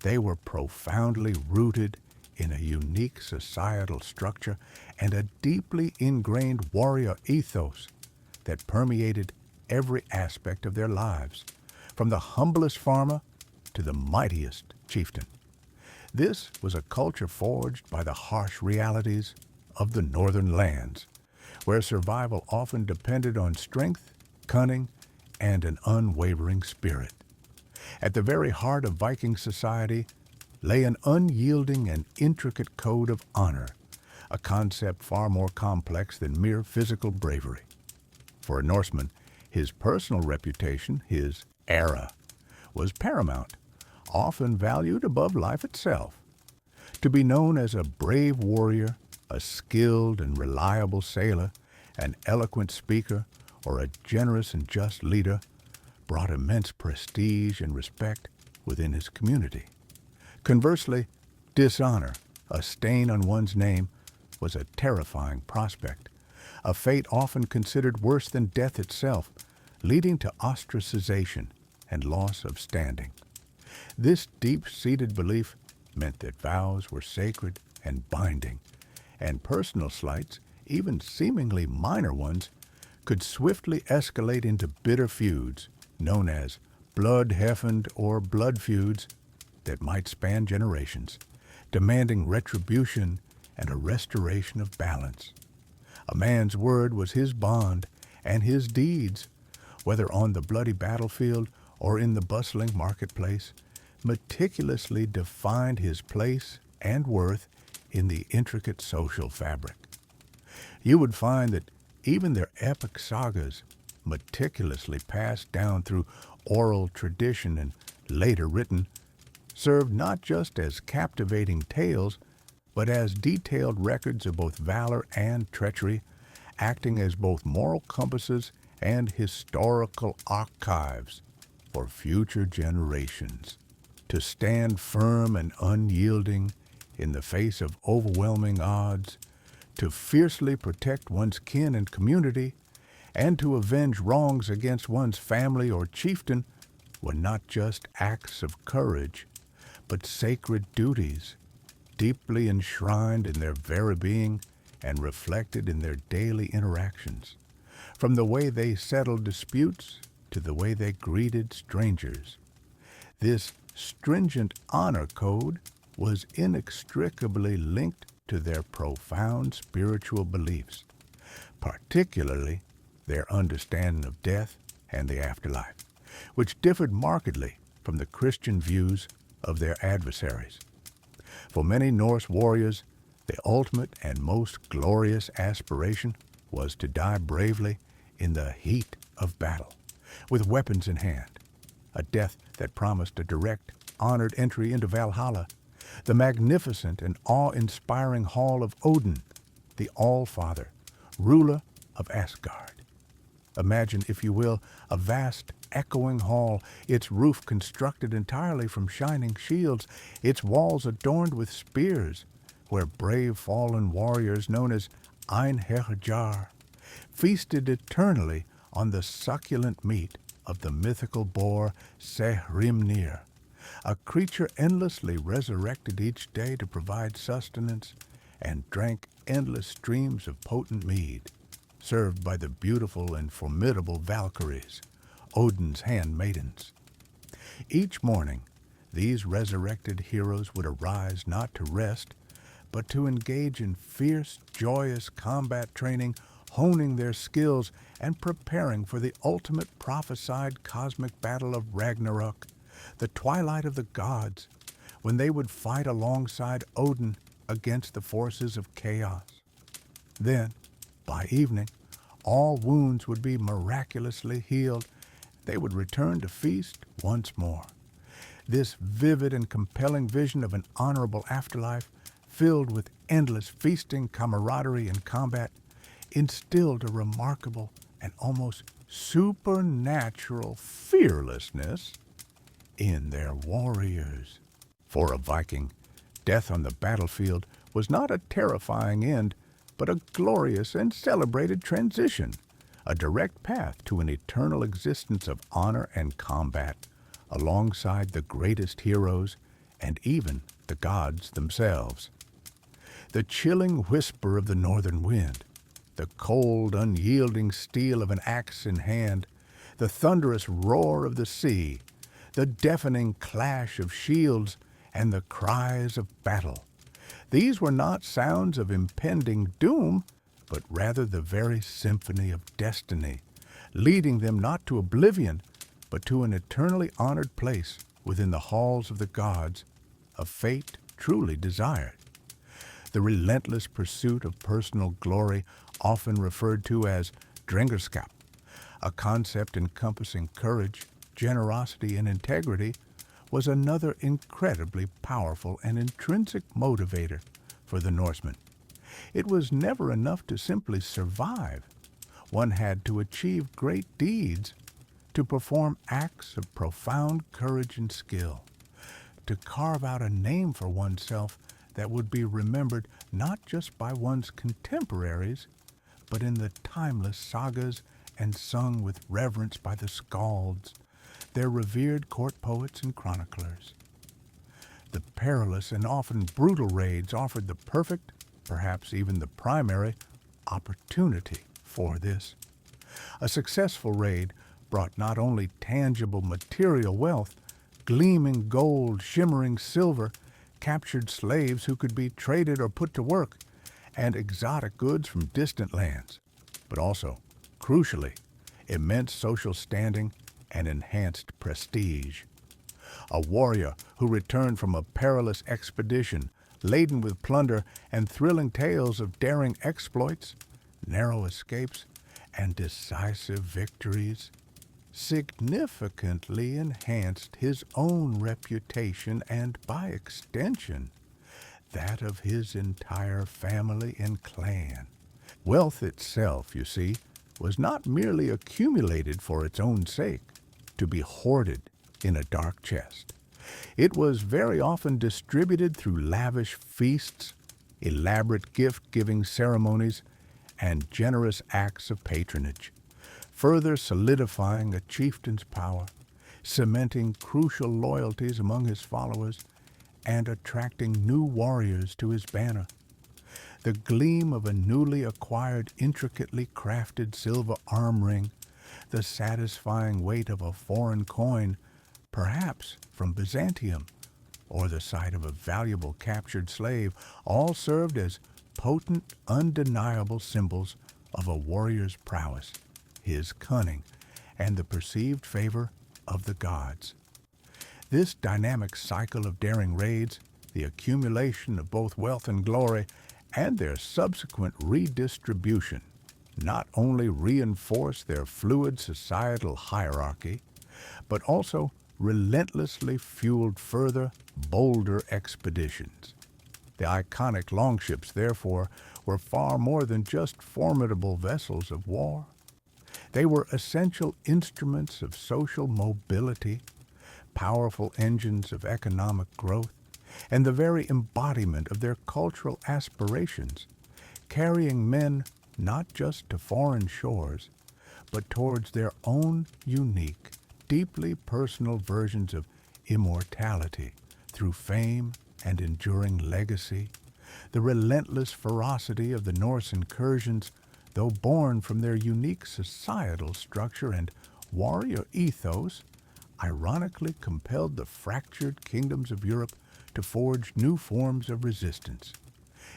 They were profoundly rooted in a unique societal structure and a deeply ingrained warrior ethos that permeated every aspect of their lives, from the humblest farmer to the mightiest chieftain. This was a culture forged by the harsh realities of the northern lands, where survival often depended on strength, cunning, and an unwavering spirit. At the very heart of Viking society lay an unyielding and intricate code of honor, a concept far more complex than mere physical bravery. For a Norseman, his personal reputation, his era, was paramount, often valued above life itself. To be known as a brave warrior, a skilled and reliable sailor, an eloquent speaker, or a generous and just leader brought immense prestige and respect within his community. Conversely, dishonor, a stain on one's name, was a terrifying prospect, a fate often considered worse than death itself, leading to ostracization and loss of standing. This deep-seated belief meant that vows were sacred and binding, and personal slights, even seemingly minor ones, could swiftly escalate into bitter feuds, known as blood-heifer or blood feuds, that might span generations, demanding retribution and a restoration of balance. A man's word was his bond, and his deeds, whether on the bloody battlefield or in the bustling marketplace, meticulously defined his place and worth in the intricate social fabric. You would find that even their epic sagas, meticulously passed down through oral tradition and later written, served not just as captivating tales, but as detailed records of both valor and treachery, acting as both moral compasses and historical archives for future generations. To stand firm and unyielding in the face of overwhelming odds, to fiercely protect one's kin and community, and to avenge wrongs against one's family or chieftain were not just acts of courage, but sacred duties, deeply enshrined in their very being and reflected in their daily interactions, from the way they settled disputes to the way they greeted strangers. This stringent honor code was inextricably linked to their profound spiritual beliefs, particularly their understanding of death and the afterlife, which differed markedly from the Christian views of their adversaries. For many Norse warriors, the ultimate and most glorious aspiration was to die bravely in the heat of battle, with weapons in hand, a death that promised a direct, honored entry into Valhalla, the magnificent and awe-inspiring hall of Odin, the All-Father, ruler of Asgard. Imagine, if you will, a vast, echoing hall, its roof constructed entirely from shining shields, its walls adorned with spears, where brave fallen warriors known as Einherjar feasted eternally on the succulent meat of the mythical boar Sehrimnir, a creature endlessly resurrected each day to provide sustenance, and drank endless streams of potent mead, served by the beautiful and formidable Valkyries, Odin's handmaidens. Each morning, these resurrected heroes would arise not to rest, but to engage in fierce, joyous combat training, honing their skills and preparing for the ultimate prophesied cosmic battle of Ragnarok, the twilight of the gods, when they would fight alongside Odin against the forces of chaos. Then, by evening, all wounds would be miraculously healed. They would return to feast once more. This vivid and compelling vision of an honorable afterlife, filled with endless feasting, camaraderie, and combat, instilled a remarkable and almost supernatural fearlessness in their warriors. For a Viking, death on the battlefield was not a terrifying end, but a glorious and celebrated transition, a direct path to an eternal existence of honor and combat, alongside the greatest heroes and even the gods themselves. The chilling whisper of the northern wind, the cold, unyielding steel of an axe in hand, the thunderous roar of the sea, the deafening clash of shields, and the cries of battle. These were not sounds of impending doom, but rather the very symphony of destiny, leading them not to oblivion, but to an eternally honored place within the halls of the gods, a fate truly desired. The relentless pursuit of personal glory, often referred to as drengerskap, a concept encompassing courage, generosity, and integrity, was another incredibly powerful and intrinsic motivator for the Norsemen. It was never enough to simply survive. One had to achieve great deeds, to perform acts of profound courage and skill, to carve out a name for oneself that would be remembered not just by one's contemporaries, but in the timeless sagas and sung with reverence by the skalds, their revered court poets and chroniclers. The perilous and often brutal raids offered the perfect, perhaps even the primary, opportunity for this. A successful raid brought not only tangible material wealth, gleaming gold, shimmering silver, captured slaves who could be traded or put to work, and exotic goods from distant lands, but also, crucially, immense social standing and enhanced prestige. A warrior who returned from a perilous expedition laden with plunder and thrilling tales of daring exploits, narrow escapes, and decisive victories, significantly enhanced his own reputation and, by extension, that of his entire family and clan. Wealth itself, you see, was not merely accumulated for its own sake, to be hoarded in a dark chest. It was very often distributed through lavish feasts, elaborate gift-giving ceremonies, and generous acts of patronage, further solidifying a chieftain's power, cementing crucial loyalties among his followers, and attracting new warriors to his banner. The gleam of a newly acquired, intricately crafted silver arm ring, the satisfying weight of a foreign coin, perhaps from Byzantium, or the sight of a valuable captured slave, all served as potent, undeniable symbols of a warrior's prowess, his cunning, and the perceived favor of the gods. This dynamic cycle of daring raids, the accumulation of both wealth and glory, and their subsequent redistribution, not only reinforced their fluid societal hierarchy, but also relentlessly fueled further, bolder expeditions. The iconic longships, therefore, were far more than just formidable vessels of war. They were essential instruments of social mobility, powerful engines of economic growth, and the very embodiment of their cultural aspirations, carrying men not just to foreign shores, but towards their own unique, deeply personal versions of immortality through fame and enduring legacy. The relentless ferocity of the Norse incursions, though born from their unique societal structure and warrior ethos, ironically compelled the fractured kingdoms of Europe to forge new forms of resistance.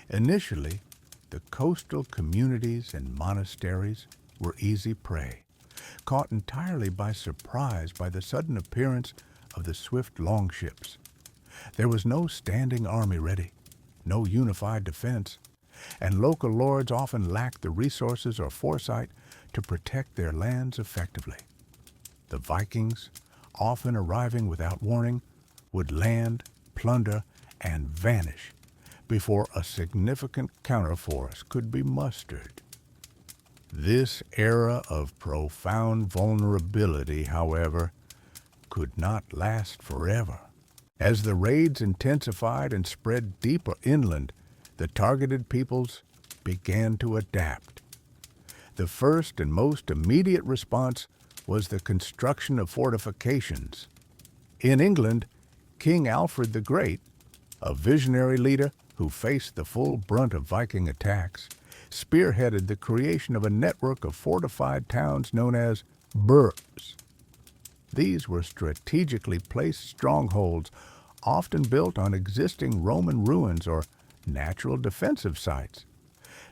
Initially, the coastal communities and monasteries were easy prey, caught entirely by surprise by the sudden appearance of the swift longships. There was no standing army ready, no unified defense, and local lords often lacked the resources or foresight to protect their lands effectively. The Vikings, often arriving without warning, would land, plunder, and vanish before a significant counterforce could be mustered. This era of profound vulnerability, however, could not last forever. As the raids intensified and spread deeper inland, the targeted peoples began to adapt. The first and most immediate response was the construction of fortifications. In England, King Alfred the Great, a visionary leader who faced the full brunt of Viking attacks, spearheaded the creation of a network of fortified towns known as burhs. These were strategically placed strongholds, often built on existing Roman ruins or natural defensive sites,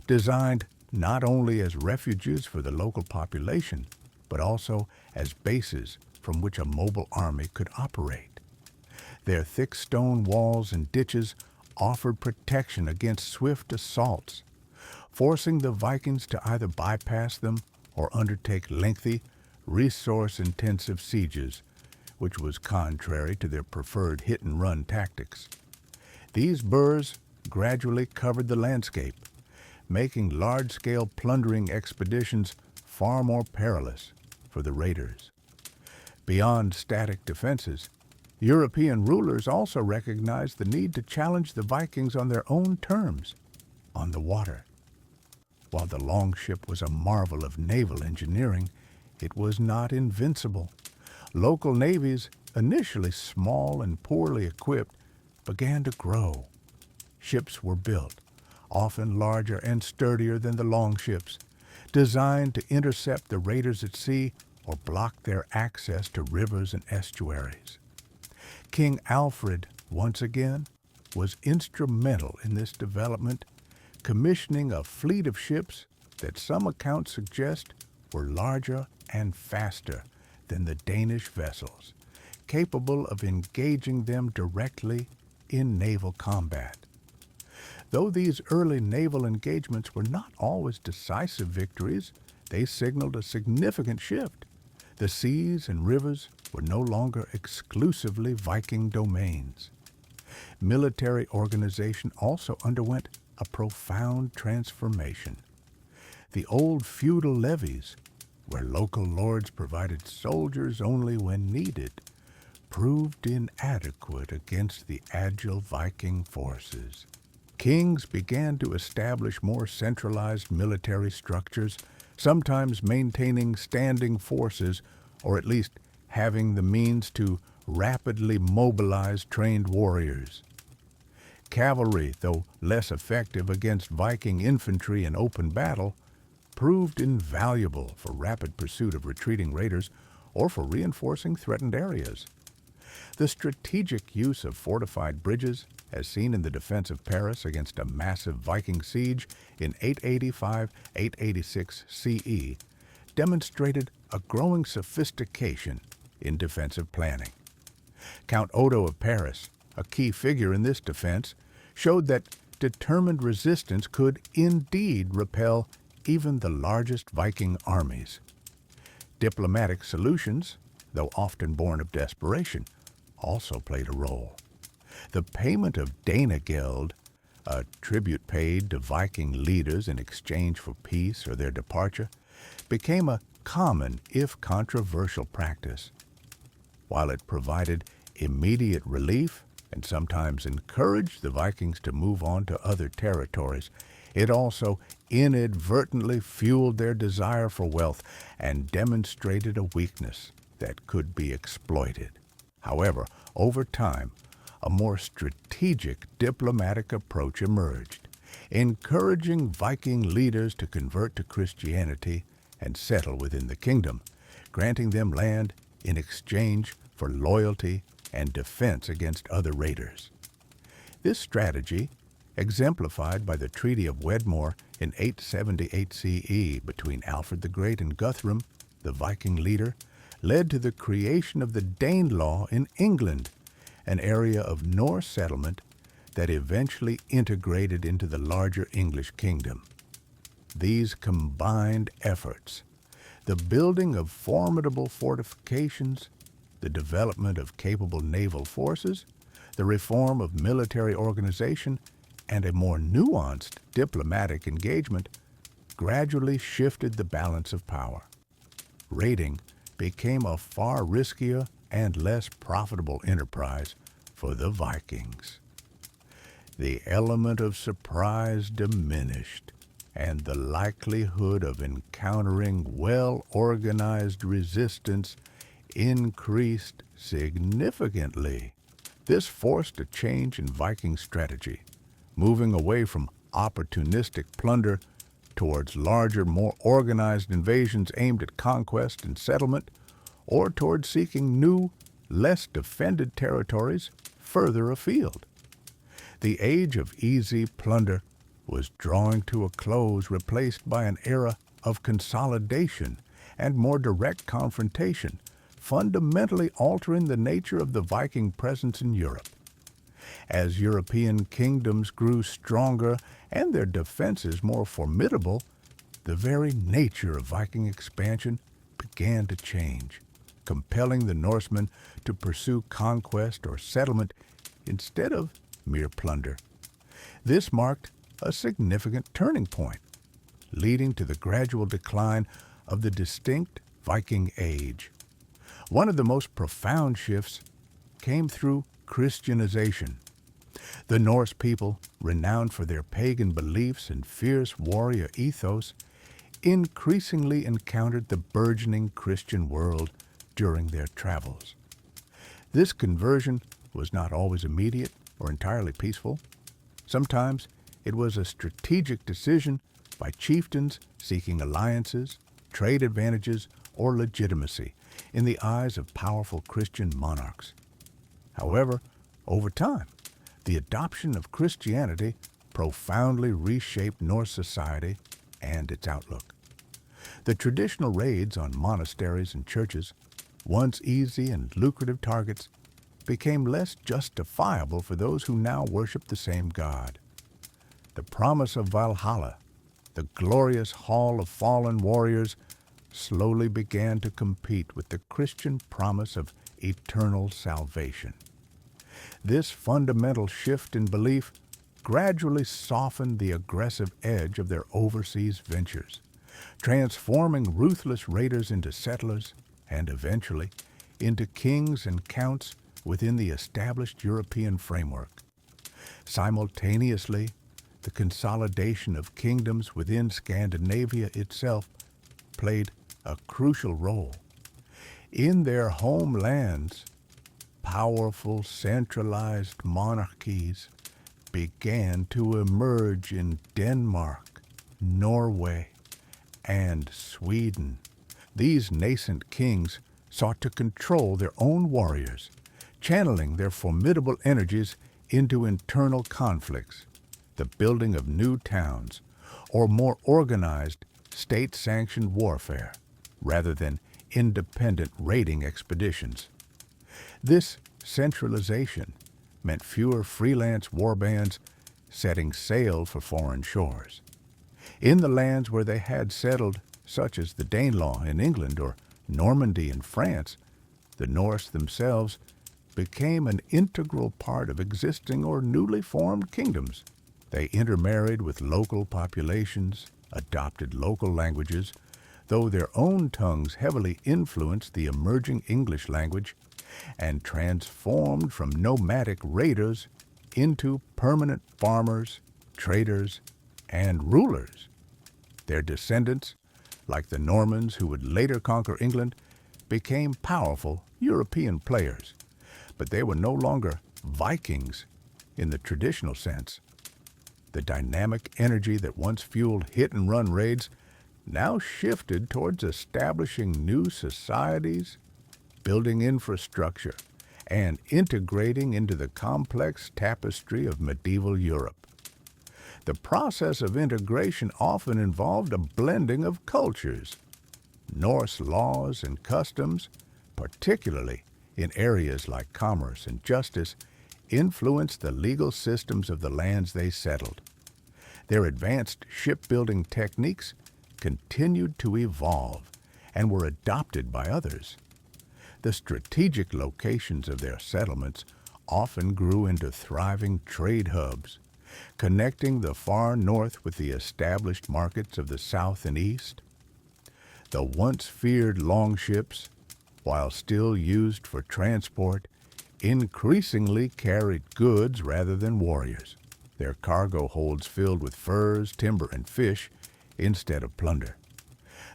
designed not only as refuges for the local population, but also as bases from which a mobile army could operate. Their thick stone walls and ditches offered protection against swift assaults, forcing the Vikings to either bypass them or undertake lengthy, resource-intensive sieges, which was contrary to their preferred hit-and-run tactics. These burhs gradually covered the landscape, making large-scale plundering expeditions far more perilous for the raiders. Beyond static defenses, European rulers also recognized the need to challenge the Vikings on their own terms, on the water. While the longship was a marvel of naval engineering, it was not invincible. Local navies, initially small and poorly equipped, began to grow. Ships were built, often larger and sturdier than the longships, designed to intercept the raiders at sea or block their access to rivers and estuaries. King Alfred, once again, was instrumental in this development, commissioning a fleet of ships that some accounts suggest were larger and faster than the Danish vessels, capable of engaging them directly in naval combat. Though these early naval engagements were not always decisive victories, they signaled a significant shift. The seas and rivers were no longer exclusively Viking domains. Military organization also underwent a profound transformation. The old feudal levies, where local lords provided soldiers only when needed, proved inadequate against the agile Viking forces. Kings began to establish more centralized military structures, sometimes maintaining standing forces, or at least having the means to rapidly mobilize trained warriors. Cavalry, though less effective against Viking infantry in open battle, proved invaluable for rapid pursuit of retreating raiders or for reinforcing threatened areas. The strategic use of fortified bridges, as seen in the defense of Paris against a massive Viking siege in 885-886 CE, demonstrated a growing sophistication in defensive planning. Count Odo of Paris, a key figure in this defense, showed that determined resistance could indeed repel even the largest Viking armies. Diplomatic solutions, though often born of desperation, also played a role. The payment of Danegeld, a tribute paid to Viking leaders in exchange for peace or their departure, became a common, if controversial, practice. While it provided immediate relief and sometimes encouraged the Vikings to move on to other territories, it also inadvertently fueled their desire for wealth and demonstrated a weakness that could be exploited. However, over time, a more strategic diplomatic approach emerged, encouraging Viking leaders to convert to Christianity and settle within the kingdom, granting them land in exchange for loyalty and defense against other raiders. This strategy, exemplified by the Treaty of Wedmore in 878 CE between Alfred the Great and Guthrum, the Viking leader, led to the creation of the Danelaw in England, an area of Norse settlement that eventually integrated into the larger English kingdom. These combined efforts, the building of formidable fortifications, the development of capable naval forces, the reform of military organization, and a more nuanced diplomatic engagement, gradually shifted the balance of power. Raiding became a far riskier and less profitable enterprise for the Vikings. The element of surprise diminished, and the likelihood of encountering well-organized resistance increased significantly. This forced a change in Viking strategy, moving away from opportunistic plunder towards larger, more organized invasions aimed at conquest and settlement, or towards seeking new, less defended territories further afield. The age of easy plunder was drawing to a close, replaced by an era of consolidation and more direct confrontation, fundamentally altering the nature of the Viking presence in Europe. As European kingdoms grew stronger and their defenses more formidable, the very nature of Viking expansion began to change, compelling the Norsemen to pursue conquest or settlement instead of mere plunder. This marked a significant turning point, leading to the gradual decline of the distinct Viking Age. One of the most profound shifts came through Christianization. The Norse people, renowned for their pagan beliefs and fierce warrior ethos, increasingly encountered the burgeoning Christian world during their travels. This conversion was not always immediate or entirely peaceful. Sometimes it was a strategic decision by chieftains seeking alliances, trade advantages, or legitimacy in the eyes of powerful Christian monarchs. However, over time, the adoption of Christianity profoundly reshaped Norse society and its outlook. The traditional raids on monasteries and churches, once easy and lucrative targets, became less justifiable for those who now worshiped the same God. The promise of Valhalla, the glorious hall of fallen warriors, slowly began to compete with the Christian promise of eternal salvation. This fundamental shift in belief gradually softened the aggressive edge of their overseas ventures, transforming ruthless raiders into settlers and eventually into kings and counts within the established European framework. Simultaneously, the consolidation of kingdoms within Scandinavia itself played a crucial role. In their homelands, powerful centralized monarchies began to emerge in Denmark, Norway, and Sweden. These nascent kings sought to control their own warriors, channeling their formidable energies into internal conflicts, the building of new towns, or more organized, state-sanctioned warfare, rather than independent raiding expeditions. This centralization meant fewer freelance warbands setting sail for foreign shores. In the lands where they had settled, such as the Danelaw in England or Normandy in France, the Norse themselves became an integral part of existing or newly formed kingdoms. They intermarried with local populations, adopted local languages, though their own tongues heavily influenced the emerging English language, and transformed from nomadic raiders into permanent farmers, traders, and rulers. Their descendants, like the Normans who would later conquer England, became powerful European players, but they were no longer Vikings in the traditional sense. The dynamic energy that once fueled hit-and-run raids now shifted towards establishing new societies, building infrastructure, and integrating into the complex tapestry of medieval Europe. The process of integration often involved a blending of cultures. Norse laws and customs, particularly in areas like commerce and justice, influenced the legal systems of the lands they settled. Their advanced shipbuilding techniques continued to evolve and were adopted by others. The strategic locations of their settlements often grew into thriving trade hubs, connecting the far north with the established markets of the south and east. The once feared longships, while still used for transport, increasingly carried goods rather than warriors, their cargo holds filled with furs, timber, and fish instead of plunder.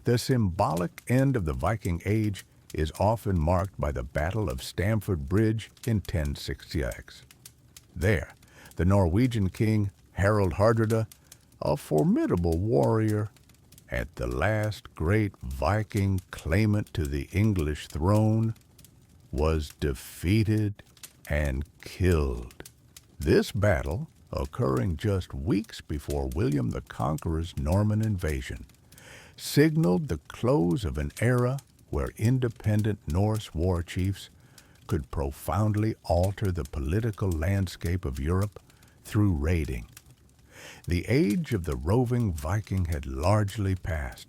The symbolic end of the Viking Age is often marked by the Battle of Stamford Bridge in 1066. There, the Norwegian king Harald Hardrada, a formidable warrior, at the last great Viking claimant to the English throne, was defeated and killed. This battle, occurring just weeks before William the Conqueror's Norman invasion, signaled the close of an era where independent Norse war chiefs could profoundly alter the political landscape of Europe through raiding. The age of the roving Viking had largely passed,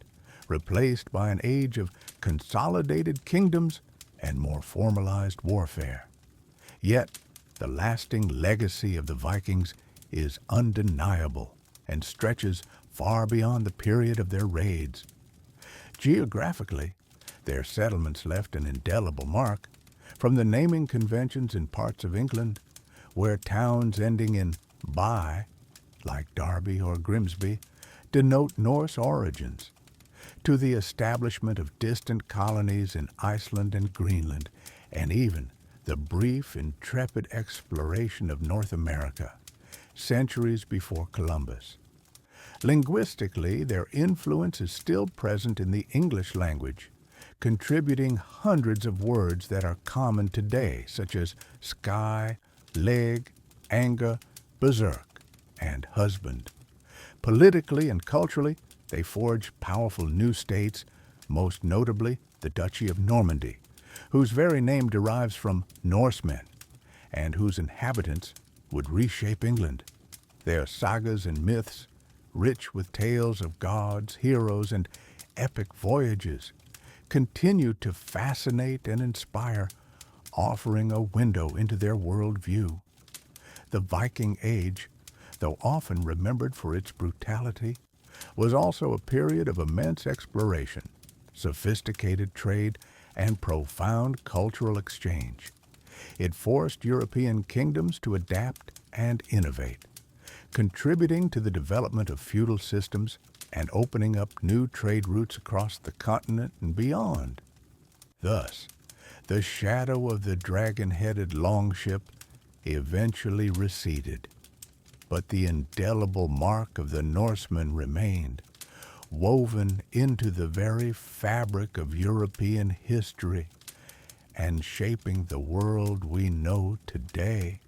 replaced by an age of consolidated kingdoms and more formalized warfare. Yet, the lasting legacy of the Vikings is undeniable and stretches far beyond the period of their raids. Geographically, their settlements left an indelible mark, from the naming conventions in parts of England where towns ending in by, like Derby or Grimsby, denote Norse origins, to the establishment of distant colonies in Iceland and Greenland, and even the brief, intrepid exploration of North America, centuries before Columbus. Linguistically, their influence is still present in the English language, contributing hundreds of words that are common today, such as sky, leg, anger, berserk, and husband. Politically and culturally, they forged powerful new states, most notably the Duchy of Normandy, whose very name derives from Norsemen, and whose inhabitants would reshape England. Their sagas and myths, rich with tales of gods, heroes, and epic voyages, continue to fascinate and inspire, offering a window into their worldview. The Viking Age, though often remembered for its brutality, was also a period of immense exploration, sophisticated trade, and profound cultural exchange. It forced European kingdoms to adapt and innovate, contributing to the development of feudal systems and opening up new trade routes across the continent and beyond. Thus, the shadow of the dragon-headed longship eventually receded, but the indelible mark of the Norsemen remained, woven into the very fabric of European history and shaping the world we know today.